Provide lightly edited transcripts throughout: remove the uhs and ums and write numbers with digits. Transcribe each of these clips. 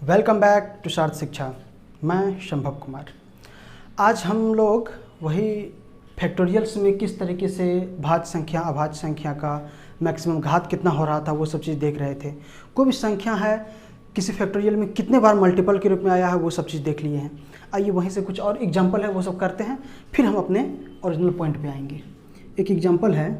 Welcome back to सार्थ शिक्षा। मैं संभव कुमार। आज हम लोग वही फैक्टोरियल्स में किस तरीके से भाज्य संख्या अभाज्य संख्या का मैक्सिमम घात कितना हो रहा था वो सब चीज़ देख रहे थे। कोई भी संख्या है किसी फैक्टोरियल में कितने बार मल्टीपल के रूप में आया है वो सब चीज़ देख लिए हैं। आइए वहीं से कुछ और एग्जाम्पल है वो सब करते हैं, फिर हम अपने ओरिजिनल पॉइंट पे आएंगे। एक एग्जाम्पल है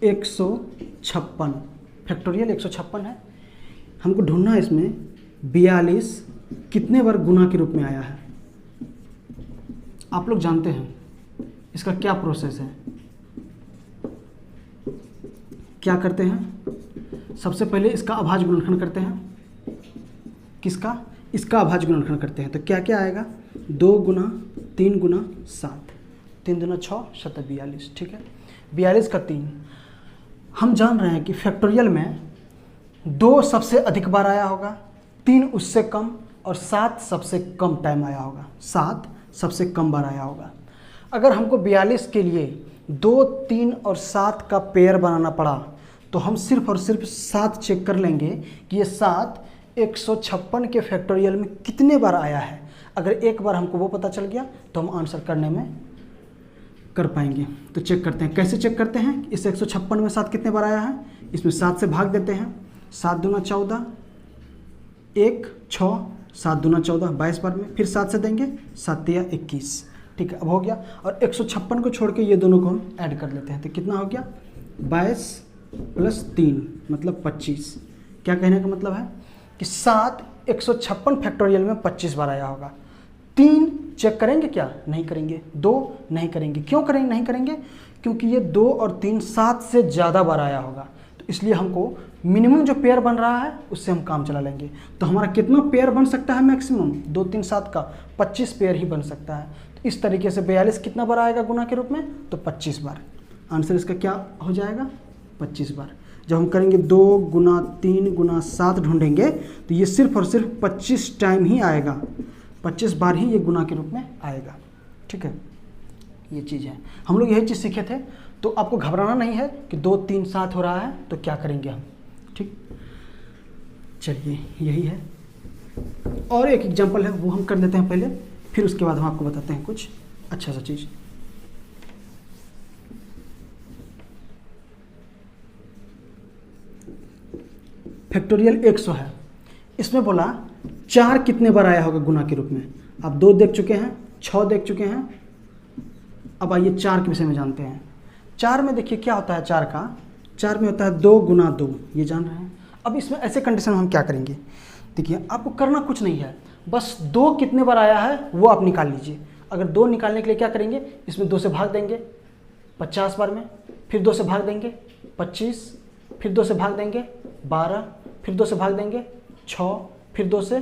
156, फैक्टोरियल 156 है। हमको ढूंढना है इसमें 42 कितने बार गुना के रूप में आया है। आप लोग जानते हैं इसका क्या प्रोसेस है, क्या करते हैं। सबसे पहले इसका अभाज्य गुणनखंड करते हैं। किसका? इसका अभाज्य गुणनखंड करते हैं। तो क्या क्या आएगा? 2 गुना 3 गुना 7, 3 दूना 6, 7 42। ठीक है, 42 का 3। हम जान रहे हैं कि फैक्टोरियल में 2 सबसे अधिक बार आया होगा, 3 उससे कम और 7 सबसे कम टाइम आया होगा। 7 सबसे कम बार आया होगा। अगर हमको 42 के लिए 2, 3 और 7 का पेयर बनाना पड़ा तो हम सिर्फ और सिर्फ 7 चेक कर लेंगे कि ये 7 156 के फैक्टोरियल में कितने बार आया है। अगर एक बार हमको वो पता चल गया तो हम आंसर करने में कर पाएंगे। तो चेक करते हैं, कैसे चेक करते हैं। इस 156 में 7 कितने बार आया है, इसमें 7 से भाग देते हैं। 7 दूना 14, 1 6, 7 दूना 14, 22 बार में। फिर 7 से देंगे, 7 या 21। ठीक है, अब हो गया। और 156 को छोड़ के ये दोनों को हम ऐड कर लेते हैं तो कितना हो गया? 22 + 3 मतलब 25। क्या कहने का मतलब है कि 7 156 फैक्टोरियल में 25 बार आया होगा। 3 चेक करेंगे क्या? नहीं करेंगे। 2 नहीं करेंगे। क्यों करेंगे? नहीं करेंगे क्योंकि ये 2 और 3 7 से ज़्यादा बार आया होगा। तो इसलिए हमको मिनिमम जो पेयर बन रहा है उससे हम काम चला लेंगे। तो हमारा कितना पेयर बन सकता है मैक्सिमम? 2 3 7 का 25 पेयर ही बन सकता है। तो इस तरीके से 42 कितना बार आएगा गुना के रूप में? तो 25 बार। आंसर इसका क्या हो जाएगा? 25 बार। जब हम करेंगे 2 गुना 3 गुना 7 ढूंढेंगे तो ये सिर्फ और सिर्फ 25 टाइम ही आएगा, 25 बार ही ये गुना के रूप में आएगा। ठीक है, ये चीज़ है। हम लोग यही चीज़ सीखे थे। तो आपको घबराना नहीं है कि 2 3 7 हो रहा है तो क्या करेंगे हम। ठीक, चलिए यही है। और एक एग्जांपल है वो हम कर लेते हैं पहले, फिर उसके बाद हम आपको बताते हैं कुछ अच्छा सा चीज़। फैक्टोरियल 100 है। इसमें बोला 4 कितने बार आया होगा गुना के रूप में। आप 2 देख चुके हैं, 6 देख चुके हैं। अब आइए 4 के विषय में जानते हैं। 4 में देखिए क्या होता है। 4 में होता है 2 गुना 2, ये जान रहे हैं। अब इसमें ऐसे कंडीशन में हम क्या करेंगे, देखिए आपको करना कुछ नहीं है, बस 2 कितने बार आया है वो आप निकाल लीजिए। अगर 2 निकालने के लिए क्या करेंगे, इसमें 2 से भाग देंगे 50 बार में, फिर 2 से भाग देंगे 25, फिर 2 से भाग देंगे 12, फिर 2 से भाग देंगे 6, फिर 2 से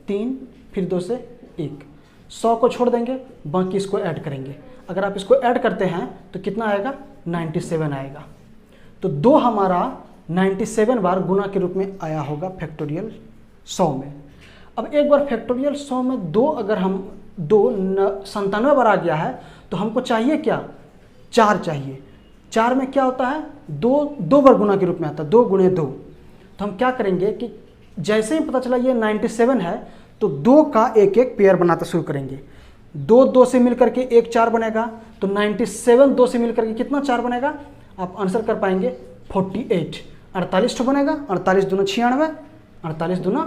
3, फिर 2 से 1। 100 को छोड़ देंगे, बाकी इसको ऐड करेंगे। अगर आप इसको ऐड करते हैं तो कितना आएगा? 97 आएगा। तो 2 हमारा 97 बार गुना के रूप में आया होगा फैक्टोरियल 100 में। अब एक बार फैक्टोरियल 100 में 2 अगर हम 97 बार आ गया है तो हमको चाहिए क्या? 4 चाहिए। 4 में क्या होता है? 2 बार गुना के रूप में आता है, 2 गुणे 2। तो हम क्या करेंगे कि जैसे ही पता चला ये 97 है तो 2 का एक एक पेयर बनाना शुरू करेंगे। 2 से मिलकर के 1 4 बनेगा। तो 97 2 से मिलकर के कितना 4 बनेगा? आप आंसर कर पाएंगे 48। 48 तो बनेगा। 48 दूना 96, 48 दूना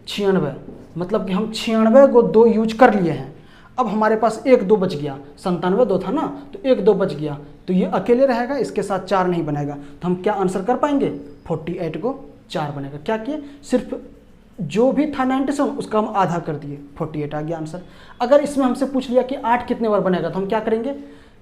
96, मतलब कि हम 96 को 2 यूज कर लिए हैं। अब हमारे पास 1 2 बच गया। 97 2 था ना, तो 1 2 बच गया। तो ये अकेले रहेगा, इसके साथ 4 नहीं बनेगा। तो हम क्या आंसर कर पाएंगे? 48 को 4 बनेगा। क्या किए? सिर्फ जो भी था 97 उसका हम आधा कर दिए, 48 आ गया आंसर। अगर इसमें हमसे पूछ लिया कि 8 कितने बार बनेगा तो हम क्या करेंगे?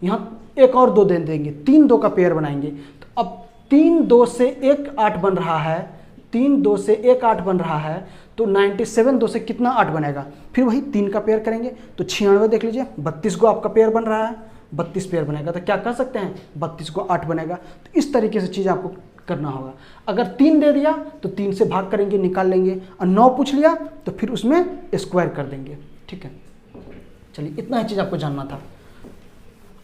यहाँ 1 और 2 दे देंगे, 3 2 का पेयर बनाएंगे। तो अब 3 2 से 1 8 बन रहा है, 3 2 से 1 8 बन रहा है। तो 97 2 से कितना 8 बनेगा? फिर वही 3 का पेयर करेंगे तो 96 देख लीजिए, 32 को आपका पेयर बन रहा है, 32 पेयर बनेगा। तो क्या कर सकते हैं? 32 को 8 बनेगा। तो इस तरीके से चीज़ आपको करना होगा। अगर 3 दे दिया तो 3 से भाग करेंगे, निकाल लेंगे। और 9 पूछ लिया तो फिर उसमें स्क्वायर कर देंगे। ठीक है, चलिए इतना ही चीज़ आपको जानना था।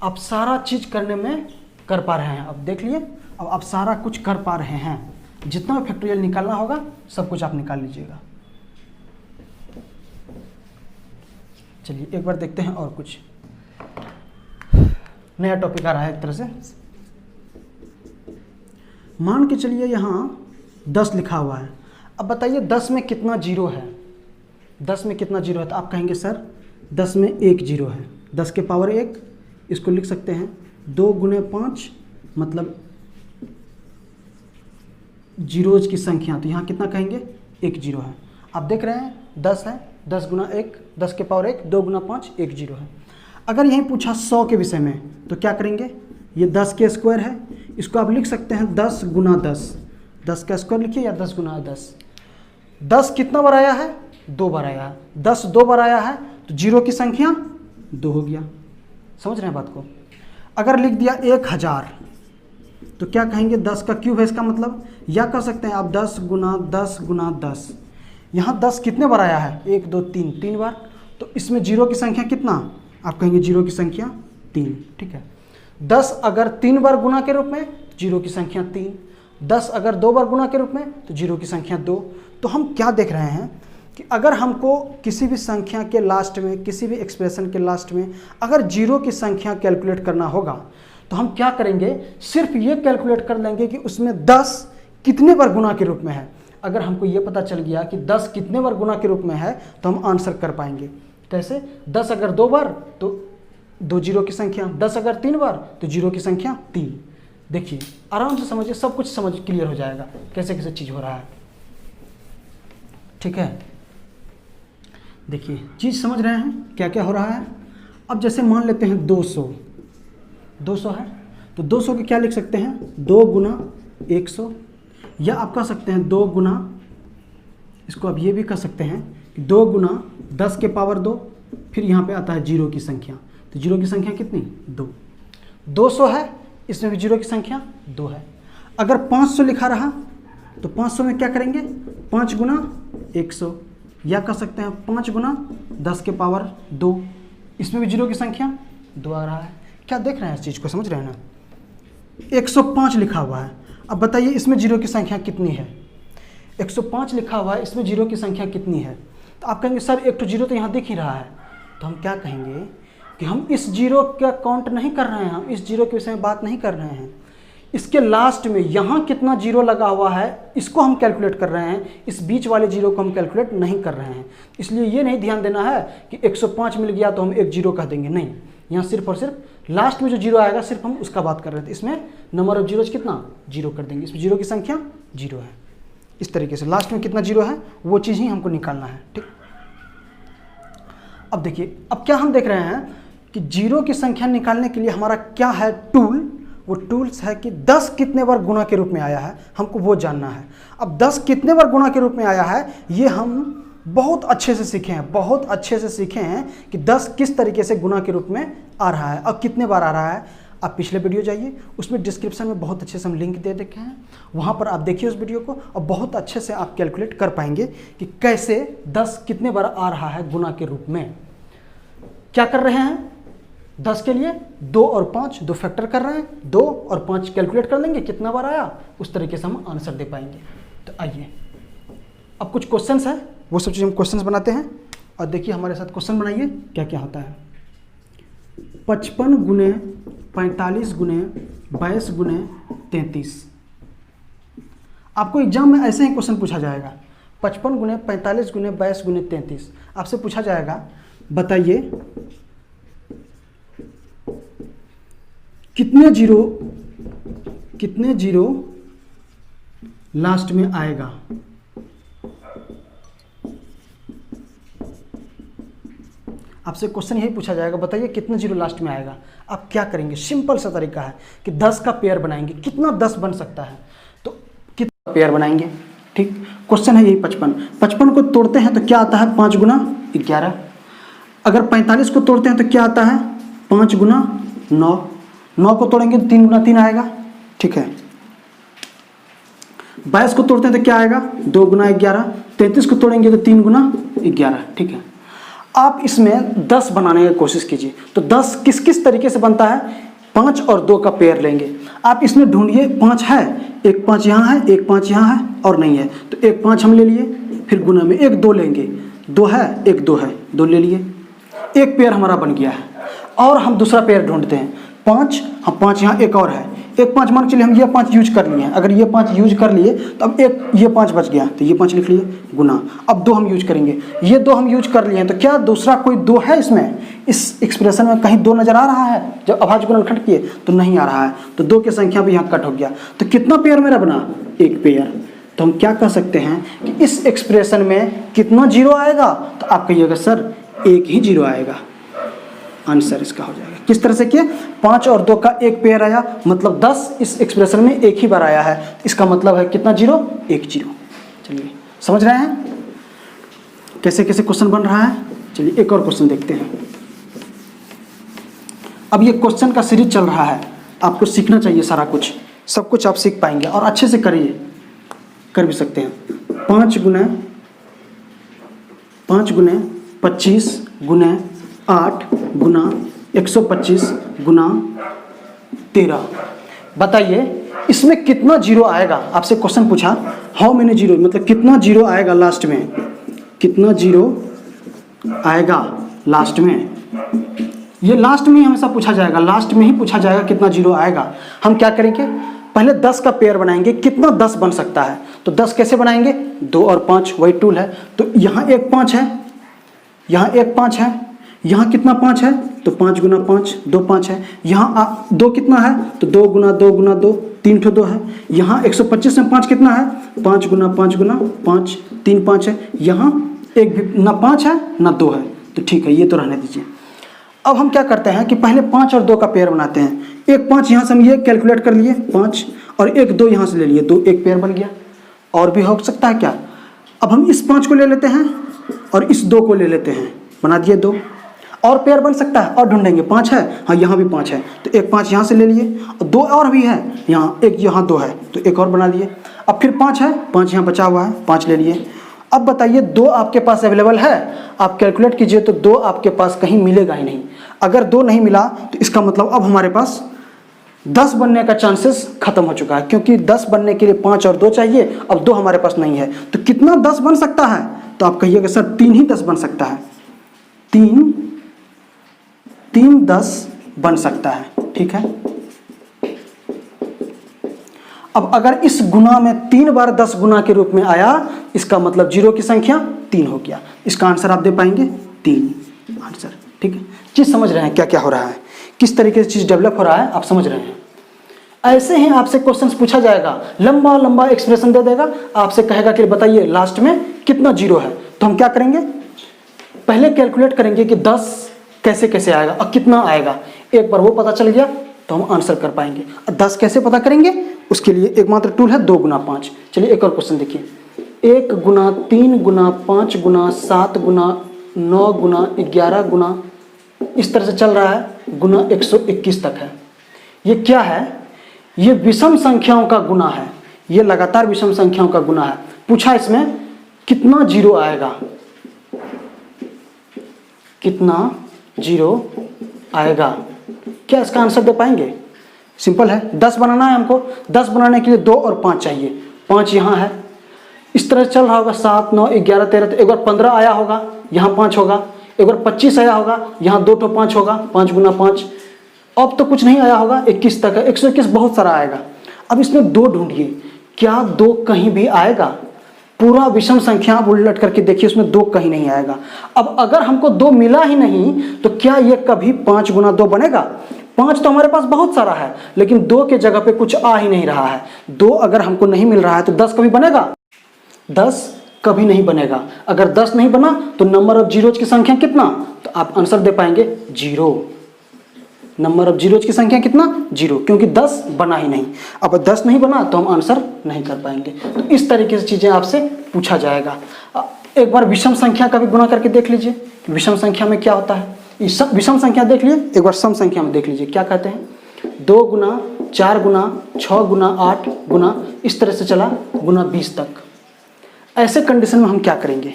आप सारा चीज़ करने में कर पा रहे हैं। अब देख लिए, अब आप सारा कुछ कर पा रहे हैं। जितना फैक्टोरियल निकालना होगा सब कुछ आप निकाल लीजिएगा। चलिए एक बार देखते हैं और कुछ नया टॉपिक आ रहा है एक तरह से। मान के चलिए यहाँ 10 लिखा हुआ है। अब बताइए 10 में कितना जीरो है, 10 में कितना जीरो है? तो आप कहेंगे सर 10 में एक जीरो है, 10 के पावर 1, इसको लिख सकते हैं 2 गुने 5 मतलब जीरोज की संख्या, तो यहाँ कितना कहेंगे? एक जीरो है। आप देख रहे हैं 10 है, 10 गुना 1, 10 के पावर 1, 2 गुना 5, एक जीरो है। अगर यहीं पूछा 100 के विषय में तो क्या करेंगे? ये 10 के स्क्वायर है, इसको आप लिख सकते हैं 10 गुना 10, 10 का स्क्वायर लिखिए या 10 गुना 10। 10 कितना बार आया है? 2 बार आया है। 10 2 बार आया है तो जीरो की संख्या 2 हो गया। समझ रहे हैं बात को? अगर लिख दिया 1000 तो क्या कहेंगे? 10 का क्यूब है इसका मतलब, या कह सकते हैं आप 10 गुना 10 गुना 10। यहाँ 10 कितने बार आया है? 1 2 3, 3 बार। तो इसमें जीरो की संख्या कितना? आप कहेंगे जीरो की संख्या 3। ठीक है। 10 अगर 3 बार गुना के रूप में, जीरो की संख्या 3। 10 अगर 2 बार गुना के रूप में तो जीरो की संख्या 2। तो हम क्या देख रहे हैं कि अगर हमको किसी भी संख्या के लास्ट में, किसी भी एक्सप्रेशन के लास्ट में अगर जीरो की संख्या कैलकुलेट करना होगा तो हम क्या करेंगे? सिर्फ ये कैलकुलेट कर लेंगे कि उसमें 10 कितने बार गुना के रूप में है। अगर हमको ये पता चल गया कि 10 कितने बार गुना के रूप में है तो हम आंसर कर पाएंगे। कैसे? 10 अगर 2 बार तो 2 जीरो की संख्या, 10 अगर 3 बार तो जीरो की संख्या 3। देखिए आराम से समझिए, सब कुछ समझ क्लियर हो जाएगा कैसे कैसे चीज़ हो रहा है। ठीक है, देखिए चीज़ समझ रहे हैं क्या क्या हो रहा है। अब जैसे मान लेते हैं 200 है तो 200 के क्या लिख सकते हैं? 2 गुना 100, या आप कह सकते हैं 2 गुना, इसको आप ये भी कह सकते हैं कि 2 गुना 10 के पावर 2, फिर यहाँ पे आता है जीरो की संख्या, तो जीरो की संख्या कितनी? 2। 200 है, इसमें भी जीरो की संख्या 2 है। अगर 500 लिखा रहा तो 500 में क्या करेंगे? 5 गुना 100, या कह सकते हैं 5 गुना 10 के पावर 2, इसमें भी जीरो की संख्या 2 आ रहा है। क्या देख रहे हैं इस चीज़ को? समझ रहे हैं ना? 105 लिखा हुआ है। अब बताइए इसमें जीरो की संख्या कितनी है? 105 लिखा हुआ है, इसमें जीरो की संख्या कितनी है? तो आप कहेंगे सर एक तो जीरो तो यहाँ दिख ही रहा है। तो हम क्या कहेंगे कि हम इस जीरो का काउंट नहीं कर रहे हैं, हम इस जीरो के विषय में बात नहीं कर रहे हैं। इसके लास्ट में यहाँ कितना जीरो लगा हुआ है इसको हम कैलकुलेट कर रहे हैं, इस बीच वाले जीरो को हम कैलकुलेट नहीं कर रहे हैं। इसलिए ये नहीं ध्यान देना है कि 105 मिल गया तो हम एक जीरो कह देंगे, नहीं। यहाँ सिर्फ और सिर्फ लास्ट में जो जीरो आएगा सिर्फ हम उसका बात कर रहे थे। इसमें नंबर ऑफ जीरोज कितना? जीरो कर देंगे, इसमें जीरो की संख्या 0 है। इस तरीके से लास्ट में कितना जीरो है वो चीज़ ही हमको निकालना है। ठीक, अब देखिए, अब क्या हम देख रहे हैं कि जीरो की संख्या निकालने के लिए हमारा क्या है टूल? वो टूल्स है कि 10 कितने बार गुना के रूप में आया है, हमको वो जानना है। अब 10 कितने बार गुना के रूप में आया है ये हम बहुत अच्छे से सीखे हैं, बहुत अच्छे से सीखे हैं कि 10 किस तरीके से गुना के रूप में आ रहा है और कितने बार आ रहा है। आप पिछले वीडियो जाइए, उसमें डिस्क्रिप्शन में बहुत अच्छे से हम लिंक दे रखे हैं, वहाँ पर आप देखिए उस वीडियो को और बहुत अच्छे से आप कैलकुलेट कर पाएंगे कि कैसे 10 कितने बार आ रहा है गुना के रूप में। क्या कर रहे हैं? 10 के लिए 2 और 5 दो फैक्टर कर रहे हैं, 2 और 5 कैलकुलेट कर लेंगे कितना बार आया, उस तरीके से हम आंसर दे पाएंगे। तो आइए अब कुछ क्वेश्चंस है, वो सब चीज़ हम क्वेश्चंस बनाते हैं और देखिए हमारे साथ क्वेश्चन बनाइए क्या क्या होता है। 55 गुने 45 गुने 22 गुने 33। आपको एग्जाम में ऐसे ही क्वेश्चन पूछा जाएगा। 55 गुने 45 गुने 22 गुने 33 आपसे पूछा जाएगा, बताइए कितने जीरो लास्ट में आएगा। आपसे क्वेश्चन यही पूछा जाएगा, बताइए कितने जीरो लास्ट में आएगा। आप क्या करेंगे? सिंपल सा तरीका है कि 10 का पेयर बनाएंगे। कितना 10 बन सकता है तो कितना पेयर बनाएंगे। ठीक, क्वेश्चन है यही 55 को तोड़ते हैं तो क्या आता है? 5 गुना 11। अगर 45 को तोड़ते हैं तो क्या आता है? 5 गुना 9। 9 को तोड़ेंगे तो 3 गुना 3 आएगा। ठीक है, 22 को तोड़ते हैं तो क्या आएगा? 2 गुना 11। 33 को तोड़ेंगे तो 3 गुना 11। ठीक है, आप इसमें 10 बनाने की कोशिश कीजिए। तो 10 किस किस तरीके से बनता है? 5 और 2 का पेयर लेंगे। आप इसमें ढूंढिए 5 है, एक 5 यहाँ है, एक 5 यहाँ है और नहीं है, तो एक 5 हम ले लिए, फिर गुना में एक 2 लेंगे, 2 है, एक 2 है, 2 ले लिए, एक पेयर हमारा बन गया है। और हम दूसरा पेयर ढूंढते हैं 5, हम 5 यहाँ एक और है, एक 5 मान के चलिए हम ये 5 यूज कर लिए हैं, अगर ये 5 यूज कर लिए तो अब एक ये 5 बच गया, तो ये 5 लिख लिए गुना। अब 2 हम यूज करेंगे, ये 2 हम यूज कर लिए हैं, तो क्या दूसरा कोई 2 है इसमें, इस एक्सप्रेशन में कहीं 2 नजर आ रहा है जब अभाज्य गुणनखंड किए, तो नहीं आ रहा है, तो 2 की संख्या भी यहाँ कट हो गया। तो कितना पेयर मेरा बना, एक पेयर। तो हम क्या कह सकते हैं कि इस एक्सप्रेशन में कितना जीरो आएगा, तो आप कहिएगा सर एक ही जीरो आएगा, आंसर इसका हो जाएगा। किस तरह से किए, 5 और 2 का एक पेयर आया, मतलब 10 इस एक्सप्रेशन में एक ही बार आया है, इसका मतलब है कितना जीरो, एक जीरो। चलिए समझ रहे हैं कैसे कैसे क्वेश्चन बन रहा है। चलिए एक और क्वेश्चन देखते हैं। अब ये क्वेश्चन का सीरीज चल रहा है, आपको सीखना चाहिए सारा कुछ, सब कुछ आप सीख पाएंगे और अच्छे से करिए, कर भी सकते हैं। 5 गुना 25 गुना 8 गुना 125 गुना 13, बताइए इसमें कितना जीरो आएगा। आपसे क्वेश्चन पूछा हाउ मेनी जीरो, मतलब कितना जीरो आएगा लास्ट में, कितना जीरो आएगा लास्ट में। ये लास्ट में ही हमेशा पूछा जाएगा, लास्ट में ही पूछा जाएगा कितना जीरो आएगा। हम क्या करेंगे, पहले 10 का पेयर बनाएंगे, कितना 10 बन सकता है, तो 10 कैसे बनाएंगे, 2 और 5 वही टूल है। तो यहाँ एक 5 है, यहाँ एक 5 है, यहाँ कितना 5 है, तो 5 गुना 5, 2 5 है, यहाँ 2 कितना है, तो 2 गुना 2 गुना 2, 3 ठो 2 है, यहाँ 125 में 5 कितना है, 5 गुना 5 गुना 5, 3 5 है, यहाँ एक भी ना 5 है ना 2 है, तो ठीक है ये तो रहने दीजिए। अब हम क्या करते हैं कि पहले 5 और 2 का पेयर बनाते हैं। एक 5 यहाँ से हम ये कैलकुलेट कर लिए 5, और एक 2 यहाँ से ले लिए, तो एक पेयर बन गया। और भी हो सकता है क्या, अब हम इस 5 को ले लेते हैं और इस 2 को ले लेते हैं, बना दिए 2, और पेयर बन सकता है, और ढूंढेंगे 5 है, हाँ यहाँ भी 5 है, तो एक 5 यहाँ से ले लिए, और 2 और भी है, यहाँ एक यहाँ 2 है, तो एक और बना लिए। अब फिर 5 है, 5 यहाँ बचा हुआ है, 5 ले लिए। अब बताइए 2 आपके पास अवेलेबल है, आप कैलकुलेट कीजिए, तो 2 आपके पास कहीं मिलेगा ही नहीं। अगर 2 नहीं मिला तो इसका मतलब अब हमारे पास 10 बनने का चांसेस खत्म हो चुका है, क्योंकि 10 बनने के लिए 5 और 2 चाहिए, अब 2 हमारे पास नहीं है। तो कितना 10 बन सकता है, तो आप कहिएगा सर 3 ही 10 बन सकता है, 3 10 बन सकता है, ठीक है। अब अगर इस गुना में 3 बार 10 गुना के रूप में आया, इसका मतलब जीरो की संख्या 3 हो गया। इसका आंसर आप दे पाएंगे 3 आंसर, ठीक है। चीज समझ रहे हैं क्या क्या हो रहा है, किस तरीके से चीज डेवलप हो रहा है, आप समझ रहे हैं। ऐसे ही आपसे क्वेश्चंस पूछा जाएगा, लंबा लंबा एक्सप्रेशन दे देगा, आपसे कहेगा कि बताइए लास्ट में कितना जीरो है। तो हम क्या करेंगे, पहले कैलकुलेट करेंगे कि 10 कैसे कैसे आएगा और कितना आएगा। एक बार वो पता चल गया तो हम आंसर कर पाएंगे। 10 कैसे पता करेंगे, उसके लिए एकमात्र टूल है 2 गुना 5। चलिए एक और क्वेश्चन देखिए, 1 गुना 3 गुना 5 गुना 7 गुना 9 गुना 11 गुना, इस तरह से चल रहा है, गुना 121 तक है। ये क्या है, ये विषम संख्याओं का गुना है, ये लगातार विषम संख्याओं का गुना है। पूछा इसमें कितना जीरो आएगा, कितना जीरो आएगा, क्या इसका आंसर दे पाएंगे। सिंपल है, 10 बनाना है हमको, 10 बनाने के लिए 2 और 5 चाहिए, 5 यहाँ है, इस तरह चल रहा होगा, 7 9 11 13, तो एक बार 15 आया होगा, यहाँ 5 होगा, एक बार 25 आया होगा, यहाँ 2 तो 5 होगा, 5 गुना 5, अब तो कुछ नहीं आया होगा, 21 तक है, 121 बहुत सारा आएगा। अब इसमें 2 ढूंढिए, क्या 2 कहीं भी आएगा, पूरा विषम संख्या आप उलट करके देखिए, उसमें 2 कहीं नहीं आएगा। अब अगर हमको 2 मिला ही नहीं, तो क्या ये कभी 5 गुना 2 बनेगा। 5 तो हमारे पास बहुत सारा है, लेकिन 2 के जगह पे कुछ आ ही नहीं रहा है। 2 अगर हमको नहीं मिल रहा है तो 10 कभी बनेगा, 10 कभी नहीं बनेगा। अगर 10 नहीं बना तो नंबर ऑफ जीरोज की संख्या कितना, तो आप आंसर दे पाएंगे 0। नंबर ऑफ जीरोज की संख्या कितना, 0, क्योंकि 10 बना ही नहीं। अब 10 नहीं बना तो हम आंसर नहीं कर पाएंगे। तो इस तरीके से चीजें आपसे पूछा जाएगा। एक बार विषम संख्या का भी गुणा करके देख लीजिए, विषम संख्या में क्या होता है। विषम संख्या देख लिए, एक बार सम संख्या में देख लीजिए क्या कहते हैं। 2 गुना 4 गुना 6 गुना 8 गुना, इस तरह से चला गुना 20 तक। ऐसे कंडीशन में हम क्या करेंगे,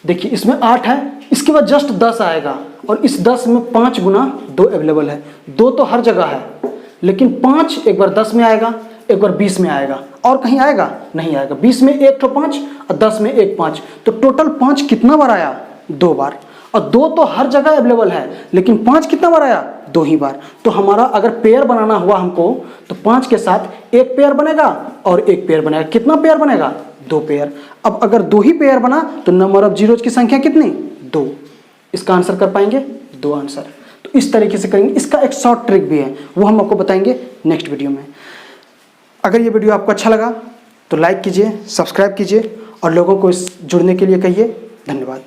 देखिए इसमें 8 है, इसके बाद जस्ट 10 आएगा, और इस 10 में 5 गुना 2 अवेलेबल है। 2 तो हर जगह है, लेकिन 5 एक बार 10 में आएगा, एक बार 20 में आएगा, और कहीं आएगा नहीं आएगा। 20 में एक तो 5 और 10 में एक 5, तो टोटल 5 कितना बार आया? 2 बार। और 2 तो हर जगह अवेलेबल है, लेकिन 5 कितना बार आया? 2 ही बार। तो हमारा अगर पेयर बनाना हुआ हमको, तो 5 के साथ एक पेयर बनेगा और एक पेयर बनेगा। कितना पेयर बनेगा? 2 पेयर। अब अगर 2 ही पेयर बना तो नंबर ऑफ जीरोज की संख्या कितनी? 2। इसका आंसर कर पाएंगे? 2 आंसर। तो इस तरीके से करेंगे। इसका एक शॉर्ट ट्रिक भी है, वो हम आपको बताएंगे नेक्स्ट वीडियो में। अगर ये वीडियो आपको अच्छा लगा तो लाइक कीजिए, सब्सक्राइब कीजिए और लोगों को इस जुड़ने के लिए कहिए। धन्यवाद।